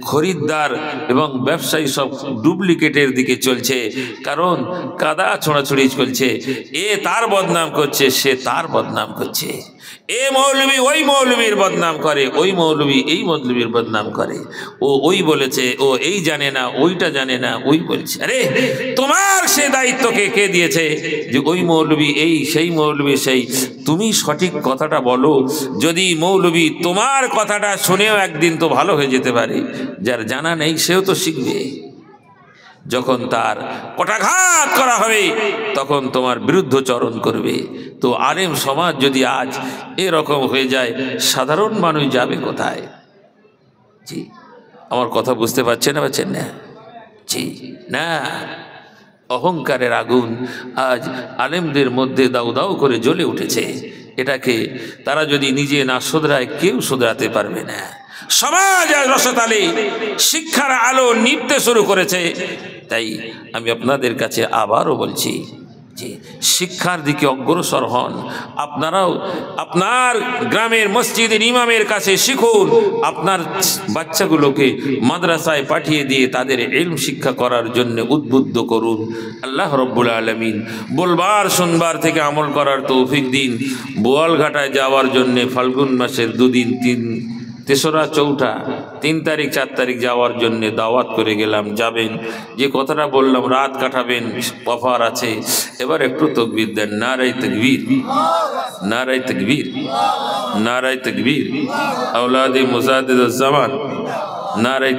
খরিদ্দার এবং ব্যবসায়ী সব ডুপ্লিকেটের দিকে চলছে। কারণ কাদা ছোঁড়াছুড়ি চলছে, এ তার বদনাম করছে, সে তার বদনাম করছে, এ মৌলবী ওই মৌলবীর বদনাম করে, ওই মৌলবী এই মৌলবীর বদনাম করে, ও ওই বলেছে, ও এই জানে না, ওইটা জানে না, ওই বলছে। আরে তোমার সে দায়িত্বকে কে দিয়েছে যে ওই মৌলবী এই, সেই মৌলবী সেই? তুমি সঠিক কথাটা বলো। যদি মৌলবী তোমার কথাটা শুনেও একদিন তো ভালো হয়ে যেতে পারে, যার জানা নেই সেও তো শিখবে। যখন তার কটাঘাত করা হবে তখন তোমার বিরুদ্ধচরণ করবে। তো আলেম সমাজ যদি আজ এরকম হয়ে যায়, সাধারণ মানুষ যাবে কোথায়? জি আমার কথা বুঝতে পারছেন না, পাচ্ছেন না? জি না, অহংকারের আগুন আজ আলেমদের মধ্যে দাউ দাউ করে জ্বলে উঠেছে। এটাকে তারা যদি নিজে না শোধরায়, কেউ শোধরাতে পারবে না। সমাজ আজ রসতালে শিক্ষার আলো নিভতে শুরু করেছে। তাই আমি আপনাদের কাছে আবারও বলছি যে শিক্ষার দিকে অগ্রসর হন। আপনারাও আপনার গ্রামের মসজিদের ইমামের কাছে শিখুন, আপনার বাচ্চাগুলোকে মাদ্রাসায় পাঠিয়ে দিয়ে তাদের ইলম শিক্ষা করার জন্য উদ্বুদ্ধ করুন। আল্লাহ রব্বুল আলামিন বলবার শুনবার থেকে আমল করার তৌফিক দিন। বোয়ালঘাটায় যাওয়ার জন্য ফাল্গুন মাসের 2 দিন 3রা 4টা 3 তারিখ 4 তারিখ যাওয়ার জন্য দাওয়াত করে গেলাম, যাবেন। যে কথাটা বললাম রাত কাটাবেন, অফার আছে। এবার একটু তাকবীর দেন, নারায়ে তাকবীর, নারায়ে তাকবীর, নারায়ে তাকবীর। আওলাদে মুজাদ্দিদুজ জামান, নারায়ে